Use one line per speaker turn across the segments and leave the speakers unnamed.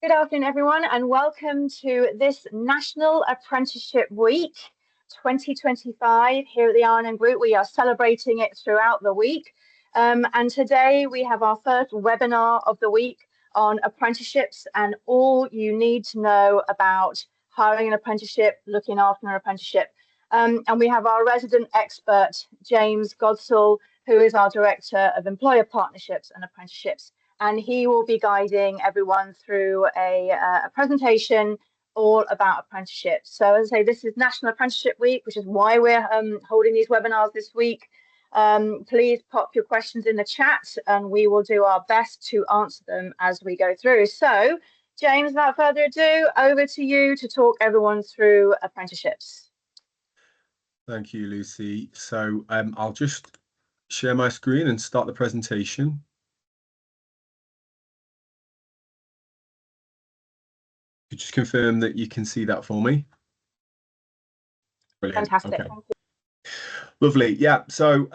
Good afternoon, everyone, and welcome to this National Apprenticeship Week 2025 here at the R&M Group. We are celebrating it throughout the week. And today we have our first webinar of the week on apprenticeships and all you need to know about hiring an apprenticeship, looking after an apprenticeship. And we have our resident expert, James Godsall, who is our Director of Employer Partnerships and Apprenticeships. And he will be guiding everyone through a presentation all about apprenticeships. So as I say, this is National Apprenticeship Week, which is why we're holding these webinars this week. Please pop your questions in the chat and we will do our best to answer them as we go through. So James, without further ado, over to you to talk everyone through apprenticeships.
Thank you, Lucy. So I'll just share my screen and start the presentation. Could you just confirm that you can see that for me? Brilliant.
Fantastic.
Okay. Thank you. Lovely. Yeah. So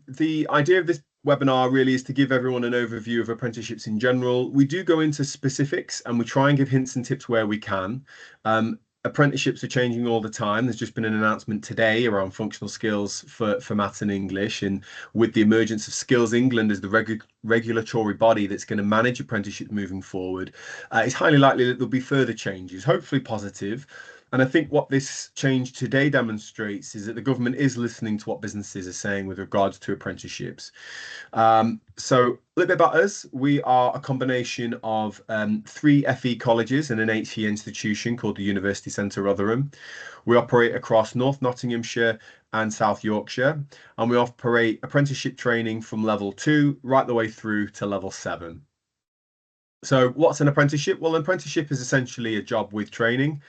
the idea of this webinar really is to give everyone an overview of apprenticeships in general. We do go into specifics and we try and give hints and tips where we can. Apprenticeships are changing all the time. There's just been an announcement today around functional skills for maths and English, and with the emergence of Skills England as the regulatory body that's going to manage apprenticeships moving forward, it's highly likely that there'll be further changes, hopefully positive. And I think what this change today demonstrates is that the government is listening to what businesses are saying with regards to apprenticeships. So a little bit about us. We are a combination of 3 FE colleges and an HE institution called the University Centre Rotherham. We operate across North Nottinghamshire and South Yorkshire, and we operate apprenticeship training from level 2 right the way through to level 7. So what's an apprenticeship? Well, an apprenticeship is essentially a job with training.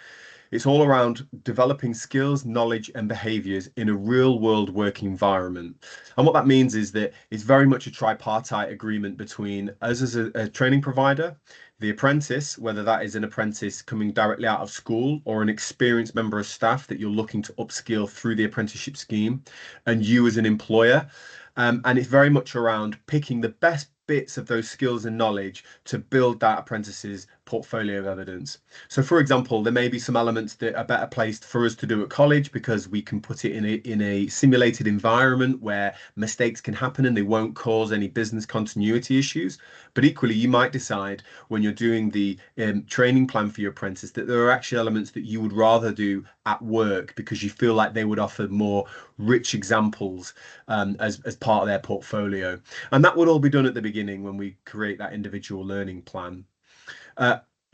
It's all around developing skills, knowledge and behaviours in a real world work environment. And what that means is that it's very much a tripartite agreement between us as a training provider, the apprentice, whether that is an apprentice coming directly out of school or an experienced member of staff that you're looking to upskill through the apprenticeship scheme, and you as an employer. And it's very much around picking the best bits of those skills and knowledge to build that apprentice's portfolio of evidence. So for example, there may be some elements that are better placed for us to do at college because we can put it in a simulated environment where mistakes can happen and they won't cause any business continuity issues. But equally, you might decide when you're doing the training plan for your apprentice that there are actually elements that you would rather do at work because you feel like they would offer more rich examples as part of their portfolio. And that would all be done at the beginning when we create that individual learning plan.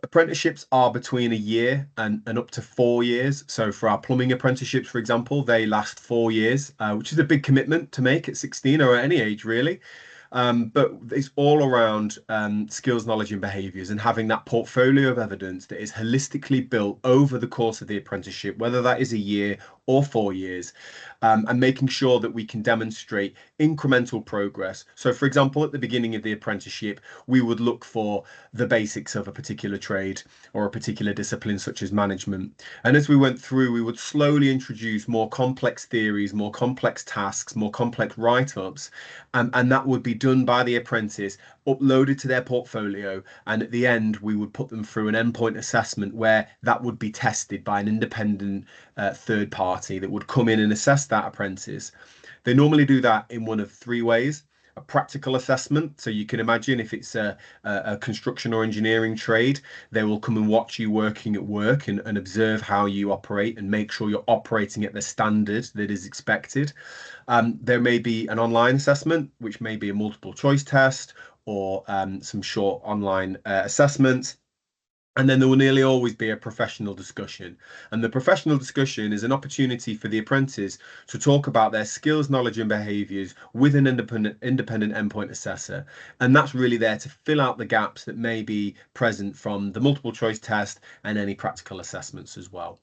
Apprenticeships are between a year and up to 4 years. So for our plumbing apprenticeships, for example, they last 4 years, which is a big commitment to make at 16 or at any age, really. But it's all around skills, knowledge and behaviours and having that portfolio of evidence that is holistically built over the course of the apprenticeship, whether that is a year or 4 years, and making sure that we can demonstrate incremental progress. So for example, at the beginning of the apprenticeship, we would look for the basics of a particular trade or a particular discipline such as management. And as we went through, we would slowly introduce more complex theories, more complex tasks, more complex write-ups, and that would be done by the apprentice, uploaded to their portfolio, and at the end we would put them through an endpoint assessment where that would be tested by an independent third party that would come in and assess that apprentice. They normally do that in one of 3 ways. A practical assessment, so you can imagine if it's a construction or engineering trade, they will come and watch you working at work and observe how you operate and make sure you're operating at the standard that is expected. There may be an online assessment, which may be a multiple choice test or some short online assessments. And then there will nearly always be a professional discussion. And the professional discussion is an opportunity for the apprentice to talk about their skills, knowledge and behaviours with an independent endpoint assessor. And that's really there to fill out the gaps that may be present from the multiple choice test and any practical assessments as well.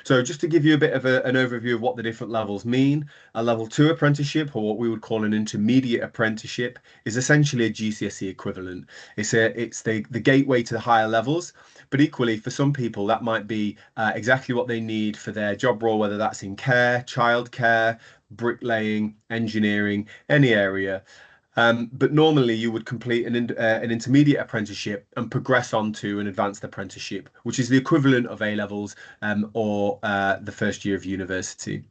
So just to give you a bit of an overview of what the different levels mean, a level 2 apprenticeship, or what we would call an intermediate apprenticeship, is essentially a GCSE equivalent. It's the gateway to the higher levels, but equally for some people that might be exactly what they need for their job role, whether that's in care, childcare, bricklaying, engineering, any area. But normally you would complete an intermediate apprenticeship and progress on to an advanced apprenticeship, which is the equivalent of A levels or the first year of university.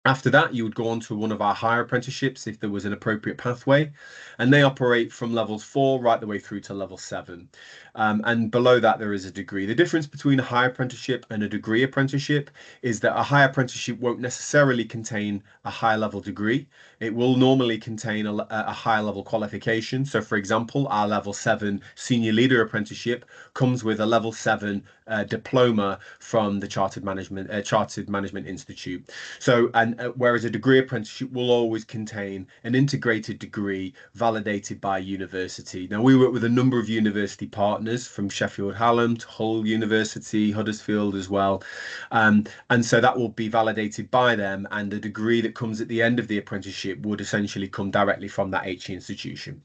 After that, you would go on to one of our higher apprenticeships if there was an appropriate pathway, and they operate from levels 4 right the way through to level 7. And below that, there is a degree. The difference between a high apprenticeship and a degree apprenticeship is that a high apprenticeship won't necessarily contain a high level degree. It will normally contain a high level qualification. So, for example, our level 7 senior leader apprenticeship comes with a level 7 diploma from the Chartered Management Institute. So, and whereas a degree apprenticeship will always contain an integrated degree validated by university. Now, we work with a number of university partners from Sheffield Hallam to Hull University, Huddersfield as well. And so that will be validated by them, and the degree that comes at the end of the apprenticeship would essentially come directly from that HE institution.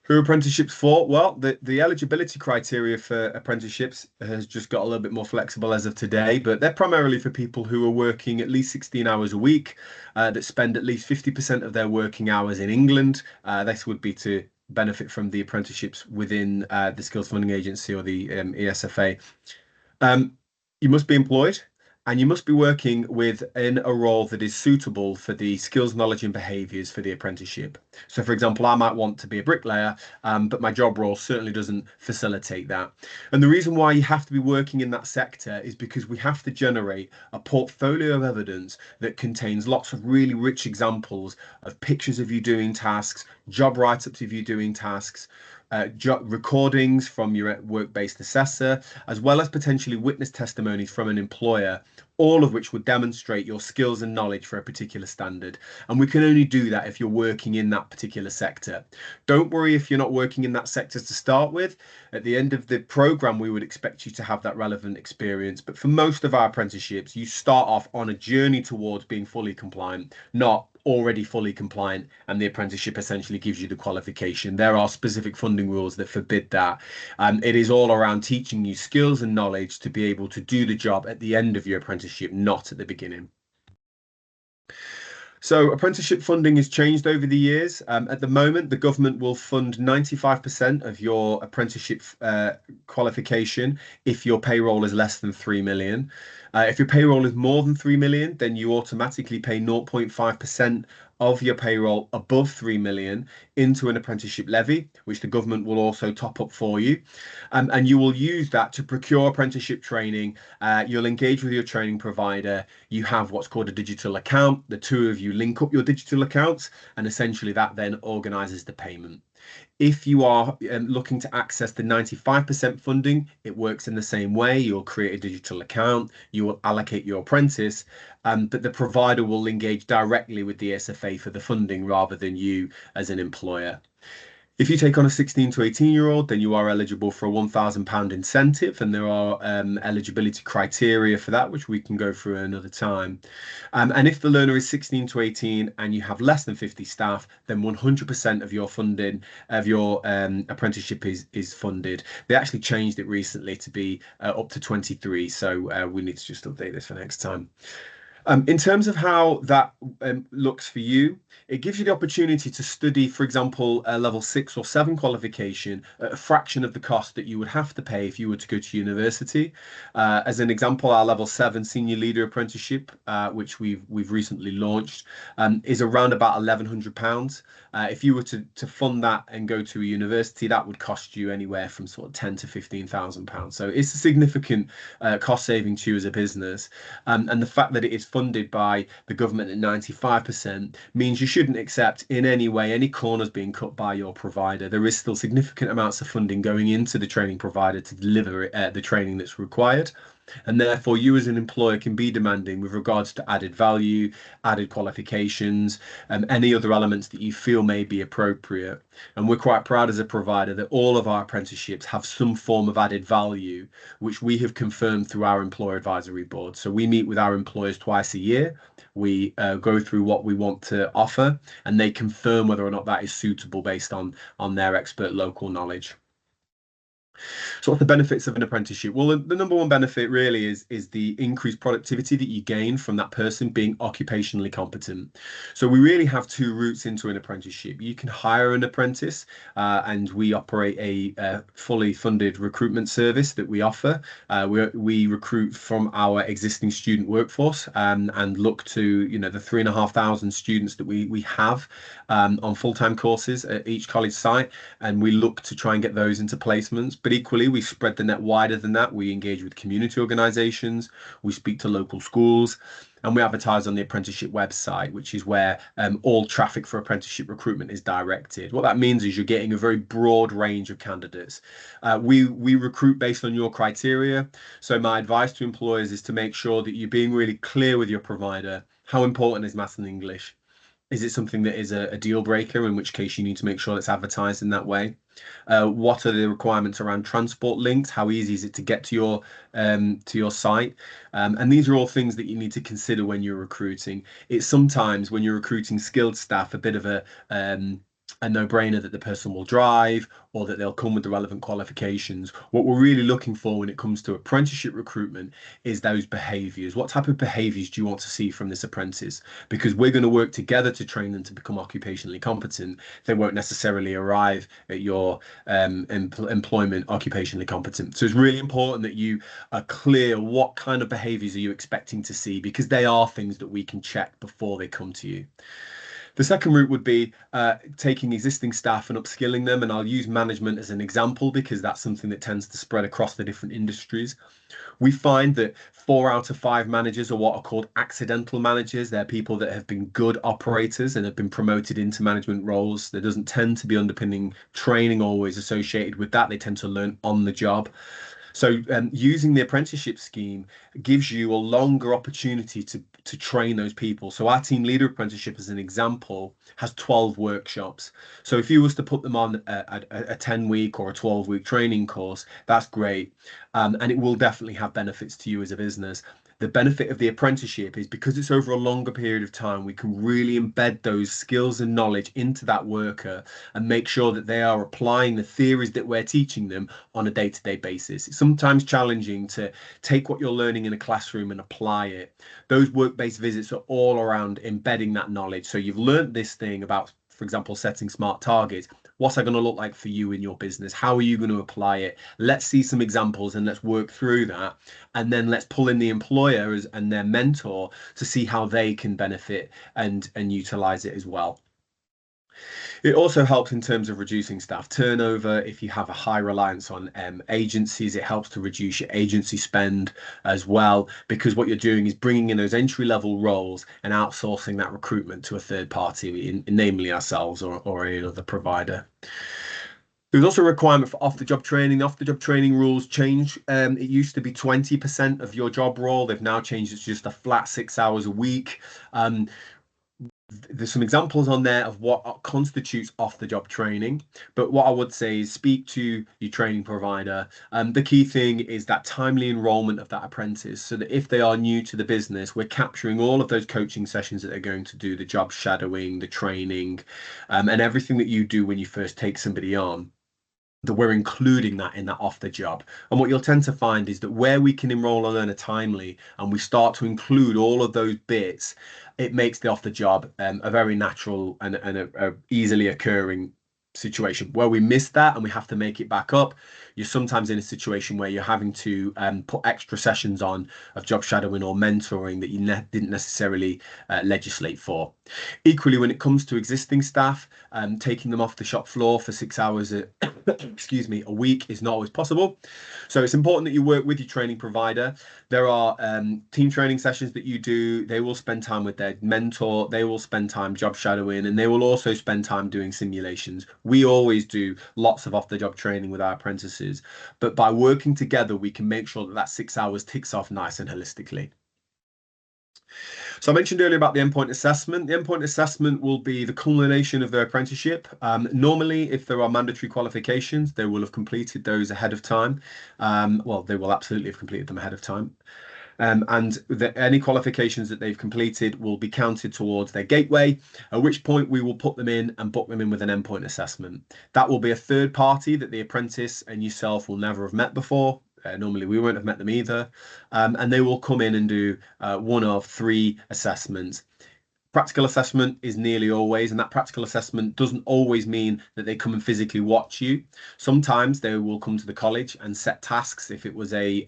Who are apprenticeships for? Well, the eligibility criteria for apprenticeships has just got a little bit more flexible as of today, but they're primarily for people who are working at least 16 hours a week, that spend at least 50% of their working hours in England. This would be to benefit from the apprenticeships within the Skills Funding Agency or the ESFA. You must be employed, and you must be working within a role that is suitable for the skills, knowledge, and behaviours for the apprenticeship. So, for example, I might want to be a bricklayer, but my job role certainly doesn't facilitate that. And the reason why you have to be working in that sector is because we have to generate a portfolio of evidence that contains lots of really rich examples of pictures of you doing tasks, job write-ups of you doing tasks, recordings from your work-based assessor, as well as potentially witness testimonies from an employer, all of which would demonstrate your skills and knowledge for a particular standard. And we can only do that if you're working in that particular sector. Don't worry if you're not working in that sector to start with. At the end of the program, we would expect you to have that relevant experience. But for most of our apprenticeships, you start off on a journey towards being fully compliant, not already fully compliant, and the apprenticeship essentially gives you the qualification. There are specific funding rules that forbid that. It is all around teaching you skills and knowledge to be able to do the job at the end of your apprenticeship, not at the beginning. So apprenticeship funding has changed over the years. At the moment, the government will fund 95% of your apprenticeship qualification if your payroll is less than 3 million. If your payroll is more than 3 million, then you automatically pay 0.5% of your payroll above 3 million into an apprenticeship levy, which the government will also top up for you. And you will use that to procure apprenticeship training. You'll engage with your training provider. You have what's called a digital account. The two of you link up your digital accounts, and essentially that then organizes the payment. If you are looking to access the 95% funding, it works in the same way. You'll create a digital account, you will allocate your apprentice, but the provider will engage directly with the SFA for the funding rather than you as an employer. If you take on a 16 to 18-year-old, then you are eligible for a £1,000 incentive, and there are eligibility criteria for that, which we can go through another time. And if the learner is 16 to 18 and you have less than 50 staff, then 100% of your funding of your apprenticeship is funded. They actually changed it recently to be up to 23, so we need to just update this for next time. In terms of how that looks for you, it gives you the opportunity to study, for example, a level 6 or 7 qualification at a fraction of the cost that you would have to pay if you were to go to university. As an example, our level 7 senior leader apprenticeship, which we've recently launched, is around about £1,100. If you were to fund that and go to a university, that would cost you anywhere from sort of £10,000 to £15,000. So it's a significant cost saving to you as a business. And the fact that it is funded by the government at 95% means you shouldn't accept in any way any corners being cut by your provider. There is still significant amounts of funding going into the training provider to deliver the training that's required. And therefore, you as an employer can be demanding with regards to added value, added qualifications, and any other elements that you feel may be appropriate. And we're quite proud as a provider that all of our apprenticeships have some form of added value, which we have confirmed through our employer advisory board. So we meet with our employers twice a year. We go through what we want to offer, and they confirm whether or not that is suitable based on their expert local knowledge. So what's the benefits of an apprenticeship? Well, the number one benefit really is the increased productivity that you gain from that person being occupationally competent. So we really have two routes into an apprenticeship. You can hire an apprentice, and we operate a fully funded recruitment service that we offer. We recruit from our existing student workforce, and look to, you know, the 3,500 students that we have on full-time courses at each college site, and we look to try and get those into placements. But equally, we spread the net wider than that. We engage with community organisations, we speak to local schools, and we advertise on the apprenticeship website, which is where all traffic for apprenticeship recruitment is directed. What that means is you're getting a very broad range of candidates. We recruit based on your criteria. So my advice to employers is to make sure that you're being really clear with your provider. How important is maths and English? Is it something that is a deal breaker, in which case you need to make sure it's advertised in that way? What are the requirements around transport links? How easy is it to get to your site? And these are all things that you need to consider when you're recruiting. It's sometimes, when you're recruiting skilled staff, a bit of a no-brainer that the person will drive, or that they'll come with the relevant qualifications. What we're really looking for when it comes to apprenticeship recruitment is those behaviours. What type of behaviours do you want to see from this apprentice? Because we're going to work together to train them to become occupationally competent. They won't necessarily arrive at your employment occupationally competent. So it's really important that you are clear what kind of behaviours are you expecting to see, because they are things that we can check before they come to you. The second route would be taking existing staff and upskilling them. And I'll use management as an example, because that's something that tends to spread across the different industries. We find that 4 out of 5 managers are what are called accidental managers. They're people that have been good operators and have been promoted into management roles. There doesn't tend to be underpinning training always associated with that. They tend to learn on the job. So using the apprenticeship scheme gives you a longer opportunity to train those people. So our team leader apprenticeship, as an example, has 12 workshops. So if you was to put them on a 10-week or a 12-week training course, that's great. And it will definitely have benefits to you as a business. The benefit of the apprenticeship is, because it's over a longer period of time, we can really embed those skills and knowledge into that worker and make sure that they are applying the theories that we're teaching them on a day-to-day basis. It's sometimes challenging to take what you're learning in a classroom and apply it. Those work-based visits are all around embedding that knowledge. So you've learned this thing about, for example, setting smart targets. What's that going to look like for you in your business? How are you going to apply it? Let's see some examples and let's work through that. And then let's pull in the employer and their mentor to see how they can benefit and utilize it as well. It also helps in terms of reducing staff turnover. If you have a high reliance on agencies, it helps to reduce your agency spend as well, because what you're doing is bringing in those entry-level roles and outsourcing that recruitment to a third party, namely ourselves or any other provider. There's also a requirement for off-the-job training. Off-the-job training rules change. It used to be 20% of your job role. They've now changed it to just a flat 6 hours a week. There's some examples on there of what constitutes off-the-job training, but what I would say is speak to your training provider. The key thing is that timely enrollment of that apprentice, so that if they are new to the business, we're capturing all of those coaching sessions that they're going to do, the job shadowing, the training, and everything that you do when you first take somebody on, that we're including that in that off the job. And what you'll tend to find is that where we can enroll a learner timely and we start to include all of those bits, it makes the off the job a very natural and a easily occurring situation. Where we miss that and we have to make it back up, you're sometimes in a situation where you're having to put extra sessions on of job shadowing or mentoring that you didn't necessarily legislate for. Equally, when it comes to existing staff, taking them off the shop floor for 6 hours excuse me, a week is not always possible. So it's important that you work with your training provider. There are team training sessions that you do. They will spend time with their mentor. They will spend time job shadowing, and they will also spend time doing simulations. We always do lots of off-the-job training with our apprentices, but by working together, we can make sure that that 6 hours ticks off nice and holistically. So I mentioned earlier about the endpoint assessment. The endpoint assessment will be the culmination of their apprenticeship. Normally, if there are mandatory qualifications, they will have completed those ahead of time. Well, they will absolutely have completed them ahead of time. And any qualifications that they've completed will be counted towards their gateway, at which point we will put them in and book them in with an endpoint assessment. That will be a third party that the apprentice and yourself will never have met before. Normally we won't have met them either. And they will come in and do one of 3 assessments. Practical assessment is nearly always, and that practical assessment doesn't always mean that they come and physically watch you. Sometimes they will come to the college and set tasks. If it was a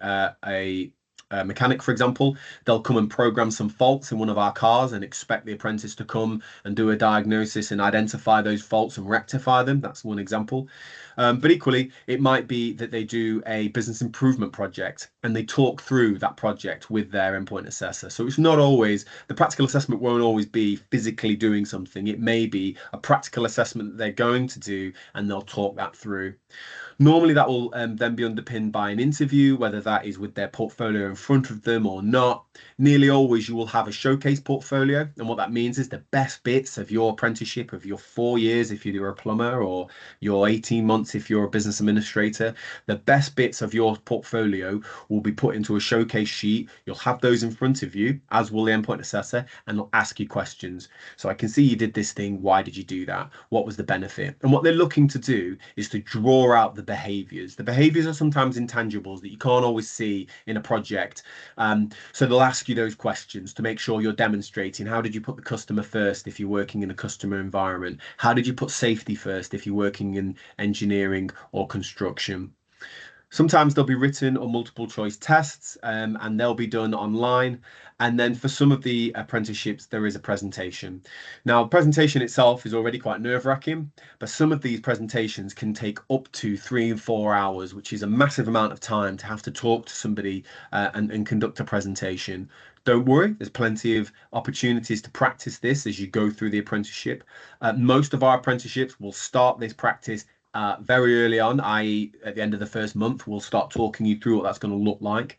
mechanic, for example, they'll come and program some faults in one of our cars and expect the apprentice to come and do a diagnosis and identify those faults and rectify them. That's one example. But equally, it might be that they do a business improvement project and they talk through that project with their endpoint assessor. So it's not always, the practical assessment won't always be physically doing something. It may be a practical assessment that they're going to do and they'll talk that through. Normally that will then be underpinned by an interview, whether that is with their portfolio in front of them or not. Nearly always you will have a showcase portfolio, and what that means is the best bits of your apprenticeship, of your 4 years if you're a plumber, or your 18 months if you're a business administrator. The best bits of your portfolio will be put into a showcase sheet. You'll have those in front of you, as will the endpoint assessor, and they'll ask you questions. So I can see you did this thing. Why did you do that? What was the benefit? And what they're looking to do is to draw out the behaviors. The behaviors are sometimes intangibles that you can't always see in a project. So they'll ask you those questions to make sure you're demonstrating. How did you put the customer first if you're working in a customer environment? How did you put safety first if you're working in engineering or construction? Sometimes they'll be written or multiple choice tests, and they'll be done online. And then for some of the apprenticeships, there is a presentation. Now, presentation itself is already quite nerve-wracking, but some of these presentations can take up to 3 and 4 hours, which is a massive amount of time to have to talk to somebody and conduct a presentation. Don't worry, there's plenty of opportunities to practice this as you go through the apprenticeship. Most of our apprenticeships will start this practice very early on, i.e. at the end of the first month. We'll start talking you through what that's going to look like.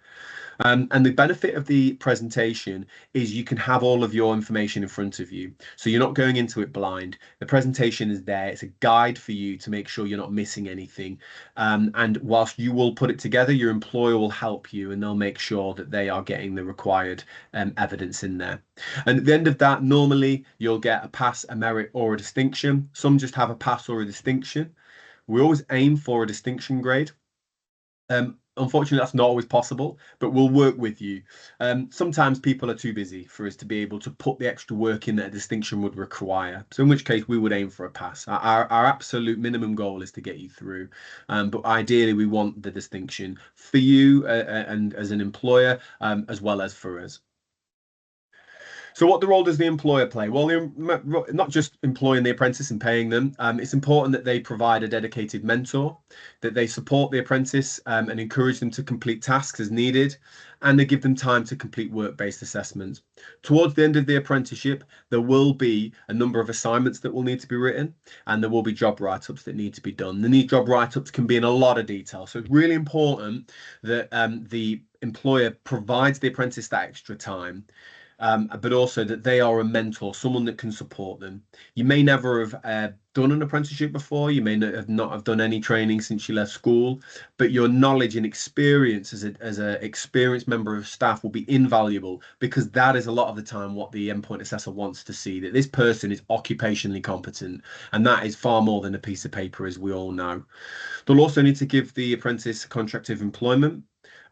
And the benefit of the presentation is you can have all of your information in front of you. So you're not going into it blind. The presentation is there. It's a guide for you to make sure you're not missing anything. And whilst you will put it together, your employer will help you and they'll make sure that they are getting the required evidence in there. And at the end of that, normally you'll get a pass, a merit, or a distinction. Some just have a pass or a distinction. We always aim for a distinction grade. Unfortunately, that's not always possible, but we'll work with you. Sometimes people are too busy for us to be able to put the extra work in that a distinction would require. So in which case we would aim for a pass. Our absolute minimum goal is to get you through. But ideally, we want the distinction for you and as an employer, as well as for us. So what role does the employer play? Well, not just employing the apprentice and paying them. It's important that they provide a dedicated mentor, that they support the apprentice and encourage them to complete tasks as needed, and they give them time to complete work-based assessments. Towards the end of the apprenticeship, there will be a number of assignments that will need to be written, and there will be job write-ups that need to be done. And these job write-ups can be in a lot of detail. So it's really important that the employer provides the apprentice that extra time. But also that they are a mentor, someone that can support them. You may never have done an apprenticeship before. You may not have done any training since you left school, but your knowledge and experience as an experienced member of staff will be invaluable, because that is a lot of the time what the endpoint assessor wants to see, that this person is occupationally competent, and that is far more than a piece of paper, as we all know. They'll also need to give the apprentice a contract of employment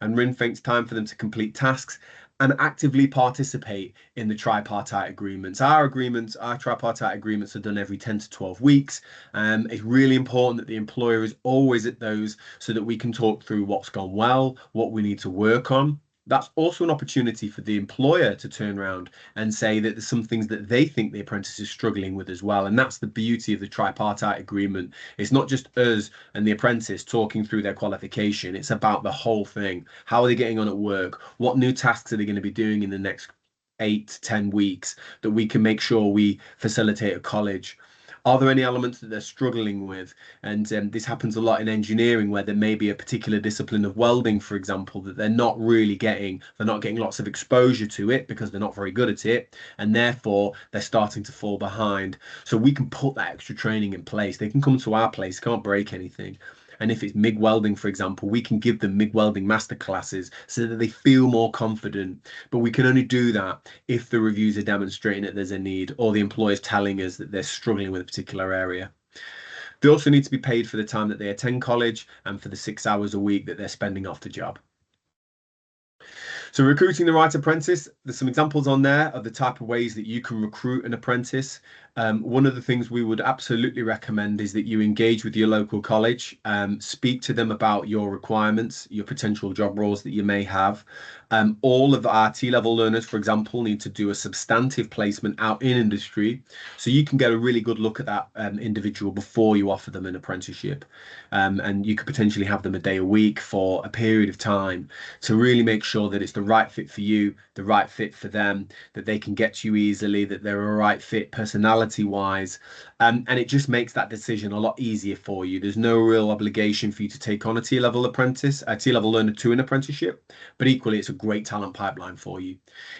and ring-fence time for them to complete tasks and actively participate in the tripartite agreements. Our tripartite agreements are done every 10 to 12 weeks. It's really important that the employer is always at those so that we can talk through what's gone well, what we need to work on. That's also an opportunity for the employer to turn around and say that there's some things that they think the apprentice is struggling with as well. And that's the beauty of the tripartite agreement. It's not just us and the apprentice talking through their qualification. It's about the whole thing. How are they getting on at work? What new tasks are they going to be doing in the next 8 to 10 weeks that we can make sure we facilitate at college? Are there any elements that they're struggling with? And this happens a lot in engineering, where there may be a particular discipline of welding, for example, that they're not getting lots of exposure to it because they're not very good at it, and therefore they're starting to fall behind. So we can put that extra training in place. They can come to our place, can't break anything. And if it's MIG welding, for example, we can give them MIG welding masterclasses so that they feel more confident. But we can only do that if the reviews are demonstrating that there's a need, or the employer's telling us that they're struggling with a particular area. They also need to be paid for the time that they attend college and for the 6 hours a week that they're spending off the job. So recruiting the right apprentice, there's some examples on there of the type of ways that you can recruit an apprentice. One of the things we would absolutely recommend is that you engage with your local college, speak to them about your requirements, your potential job roles that you may have. All of our T-level learners, for example, need to do a substantive placement out in industry, so you can get a really good look at that individual before you offer them an apprenticeship. And you could potentially have them a day a week for a period of time to really make sure that it's the right fit for you, the right fit for them, that they can get to you easily, that they're a right fit personality wise. And it just makes that decision a lot easier for you. There's no real obligation for you to take on a T-level apprentice, a T-level learner to an apprenticeship, but equally it's a great talent pipeline for you.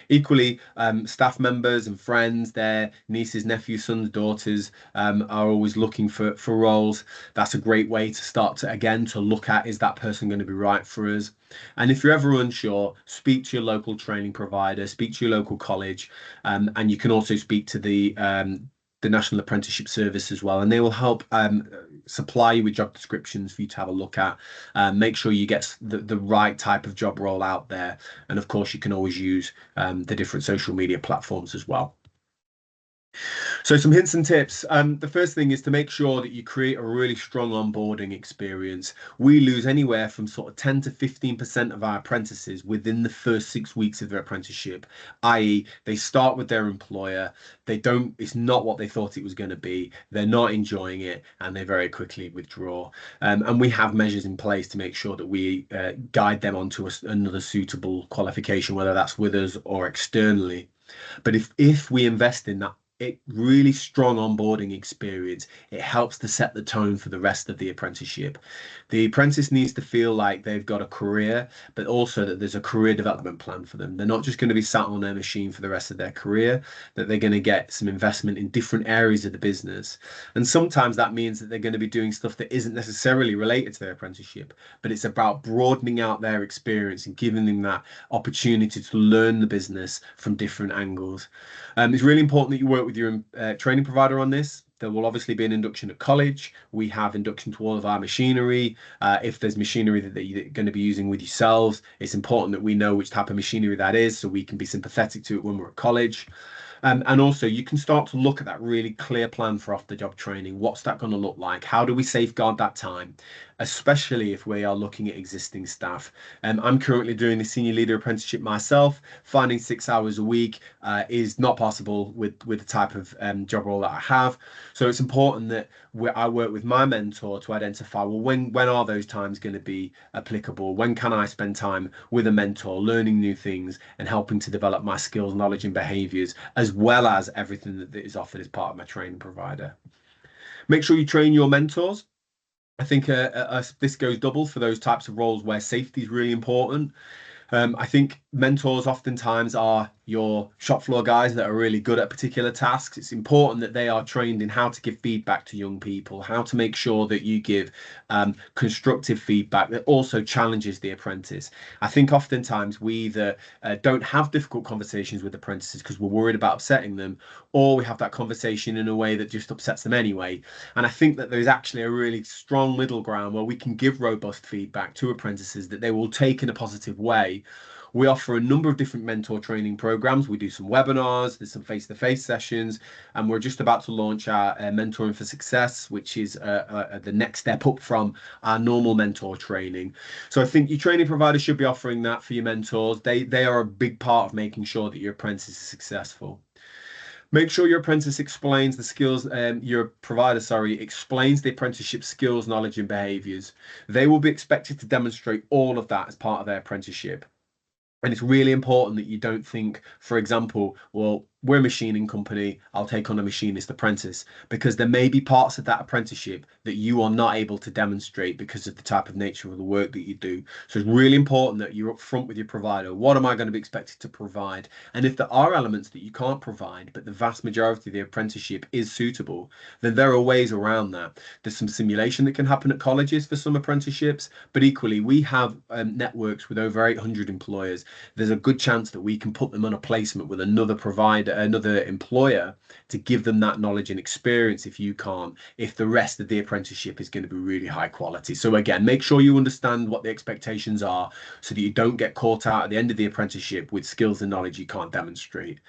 Equally, staff members and friends, their nieces, nephews, sons, daughters are always looking for roles. That's a great way to start to, again, to look at, is that person going to be right for us? And if you're ever unsure, speak to your local training provider, speak to your local college, and you can also speak to the National Apprenticeship Service as well, and they will help supply you with job descriptions for you to have a look at. Make sure you get the right type of job role out there, and of course you can always use the different social media platforms as well. So some hints and tips. The first thing is to make sure that you create a really strong onboarding experience. We lose anywhere from sort of 10 to 15% of our apprentices within the first 6 weeks of their apprenticeship, i.e. they start with their employer, it's not what they thought it was going to be, they're not enjoying it, and they very quickly withdraw. And we have measures in place to make sure that we guide them onto another suitable qualification, whether that's with us or externally. But if we invest in that really strong onboarding experience, it helps to set the tone for the rest of the apprenticeship. The apprentice needs to feel like they've got a career, but also that there's a career development plan for them. They're not just going to be sat on their machine for the rest of their career, that they're going to get some investment in different areas of the business. And sometimes that means that they're going to be doing stuff that isn't necessarily related to their apprenticeship, but it's about broadening out their experience and giving them that opportunity to learn the business from different angles. It's really important that you work with your training provider on this. There will obviously be an induction at college. We have induction to all of our machinery. If there's machinery that you're going to be using with yourselves, it's important that we know which type of machinery that is, so we can be sympathetic to it when we're at college. And also you can start to look at that really clear plan for off-the-job training. What's that going to look like? How do we safeguard that time, especially if we are looking at existing staff? I'm currently doing the senior leader apprenticeship myself. Finding 6 hours a week is not possible with the type of job role that I have. So it's important that I work with my mentor to identify, well, when are those times going to be applicable? When can I spend time with a mentor, learning new things and helping to develop my skills, knowledge and behaviours, as well as everything that is offered as part of my training provider. Make sure you train your mentors. I think this goes double for those types of roles where safety is really important. I think mentors oftentimes are your shop floor guys that are really good at particular tasks. It's important that they are trained in how to give feedback to young people, how to make sure that you give constructive feedback that also challenges the apprentice. I think oftentimes we either don't have difficult conversations with apprentices because we're worried about upsetting them, or we have that conversation in a way that just upsets them anyway. And I think that there's actually a really strong middle ground where we can give robust feedback to apprentices that they will take in a positive way. We offer a number of different mentor training programs. We do some webinars, there's some face-to-face sessions, and we're just about to launch our Mentoring for Success, which is the next step up from our normal mentor training. So I think your training provider should be offering that for your mentors. They are a big part of making sure that your apprentice is successful. Make sure your apprentice explains the skills, your provider, explains the apprenticeship skills, knowledge and behaviours. They will be expected to demonstrate all of that as part of their apprenticeship. And it's really important that you don't think, for example, well, we're a machining company, I'll take on a machinist apprentice, because there may be parts of that apprenticeship that you are not able to demonstrate because of the type of nature of the work that you do. So it's really important that you're upfront with your provider. What am I going to be expected to provide? And if there are elements that you can't provide, but the vast majority of the apprenticeship is suitable, then there are ways around that. There's some simulation that can happen at colleges for some apprenticeships, but equally we have networks with over 800 employers. There's a good chance that we can put them on a placement with another provider, another employer, to give them that knowledge and experience if you can't, if the rest of the apprenticeship is going to be really high quality. So again, make sure you understand what the expectations are so that you don't get caught out at the end of the apprenticeship with skills and knowledge you can't demonstrate.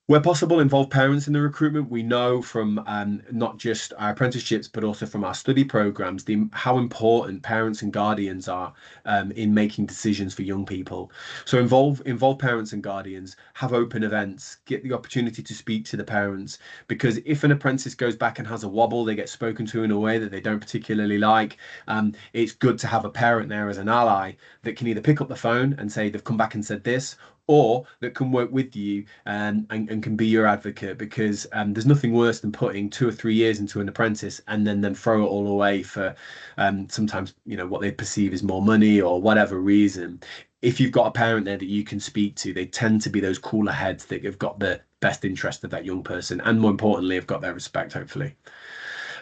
Where possible, involve parents in the recruitment. We know from not just our apprenticeships, but also from our study programs, how important parents and guardians are in making decisions for young people. So involve parents and guardians, have open events, get the opportunity to speak to the parents, because if an apprentice goes back and has a wobble, they get spoken to in a way that they don't particularly like. It's good to have a parent there as an ally that can either pick up the phone and say they've come back and said this, or that can work with you and can be your advocate, because there's nothing worse than putting 2 or 3 years into an apprentice and then throw it all away for sometimes what they perceive as more money or whatever reason. If you've got a parent there that you can speak to, they tend to be those cooler heads that have got the best interest of that young person, and more importantly have got their respect, hopefully.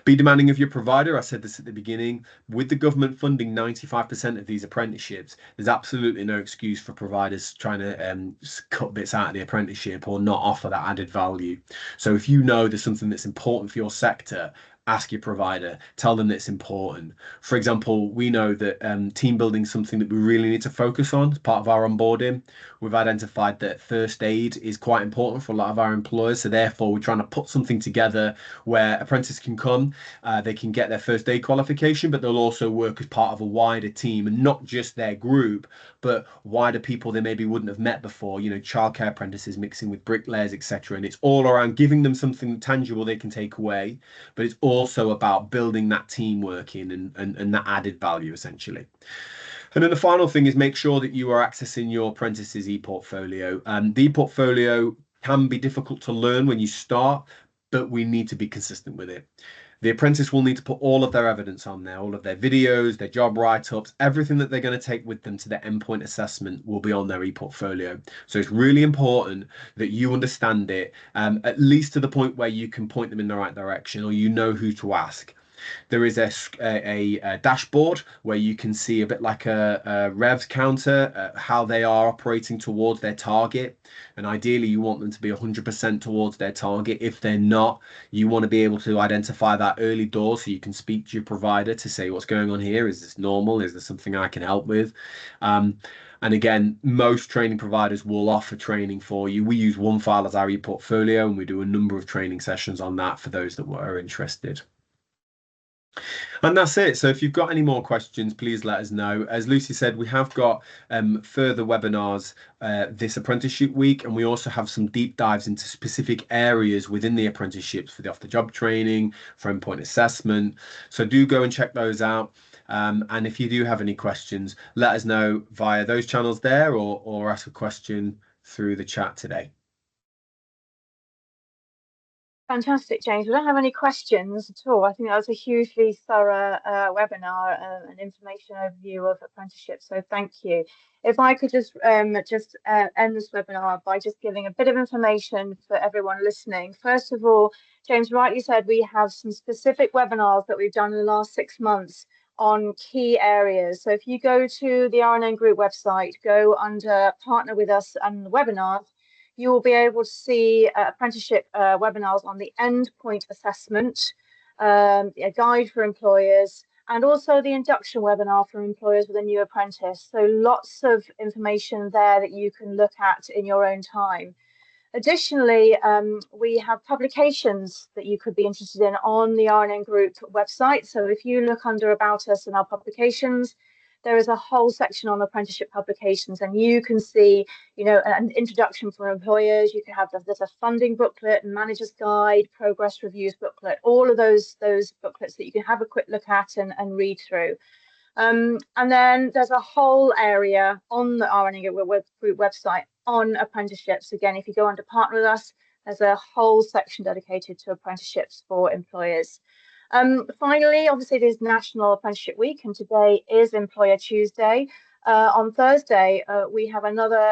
Be demanding of your provider. I said this at the beginning. With the government funding 95% of these apprenticeships, there's absolutely no excuse for providers trying to cut bits out of the apprenticeship or not offer that added value. So if you know there's something that's important for your sector, ask your provider, tell them that it's important. For example, we know that team building is something that we really need to focus on as part of our onboarding. We've identified that first aid is quite important for a lot of our employers. So therefore, we're trying to put something together where apprentices can come, they can get their first aid qualification, but they'll also work as part of a wider team, and not just their group, but wider people they maybe wouldn't have met before, childcare apprentices mixing with bricklayers, etc. And it's all around giving them something tangible they can take away, but it's also about building that team working and that added value, essentially. And then the final thing is make sure that you are accessing your apprentice's e-portfolio. The e-portfolio can be difficult to learn when you start, but we need to be consistent with it. The apprentice will need to put all of their evidence on there, all of their videos, their job write-ups, everything that they're going to take with them to their endpoint assessment will be on their e-portfolio. So it's really important that you understand it, at least to the point where you can point them in the right direction, or you know who to ask. There is a dashboard where you can see a bit like a revs counter, how they are operating towards their target. And ideally, you want them to be 100% towards their target. If they're not, you want to be able to identify that early door so you can speak to your provider to say what's going on here. Is this normal? Is there something I can help with? And again, most training providers will offer training for you. We use OneFile as our e-portfolio, and we do a number of training sessions on that for those that are interested. And that's it. So if you've got any more questions, please let us know. As Lucy said, we have got further webinars this apprenticeship week, and we also have some deep dives into specific areas within the apprenticeships for the off-the-job training, for endpoint assessment. So do go and check those out. And if you do have any questions, let us know via those channels there, or ask a question through the chat today.
Fantastic, James. We don't have any questions at all. I think that was a hugely thorough webinar and information overview of apprenticeship. So thank you. If I could just end this webinar by just giving a bit of information for everyone listening. First of all, James rightly said we have some specific webinars that we've done in the last 6 months on key areas. So if you go to the RNN Group website, go under Partner with Us and webinars, you will be able to see apprenticeship webinars on the endpoint assessment, a guide for employers, and also the induction webinar for employers with a new apprentice. So lots of information there that you can look at in your own time. Additionally, we have publications that you could be interested in on the RNN Group website. So if you look under About Us and our publications, there is a whole section on apprenticeship publications, and you can see, an introduction for employers. You can have, there's a funding booklet, manager's guide, progress reviews booklet, all of those booklets that you can have a quick look at and read through. And then there's a whole area on the RNN Group website on apprenticeships. Again, if you go on to partner with us, there's a whole section dedicated to apprenticeships for employers. Finally, obviously, it is National Apprenticeship Week, and today is Employer Tuesday. On Thursday, we have another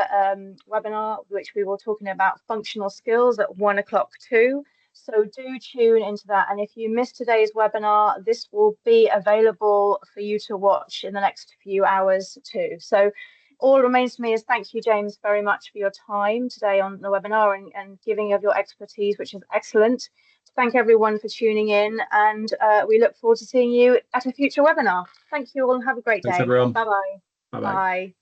webinar, which we will be talking about functional skills at 1 o'clock too. So do tune into that. And if you missed today's webinar, this will be available for you to watch in the next few hours too. So all remains to me is thank you, James, very much for your time today on the webinar and giving of your expertise, which is excellent. Thank everyone for tuning in, and we look forward to seeing you at a future webinar. Thank you all and have a great day.
Thanks, everyone.
Bye-bye.
Bye-bye.
Bye.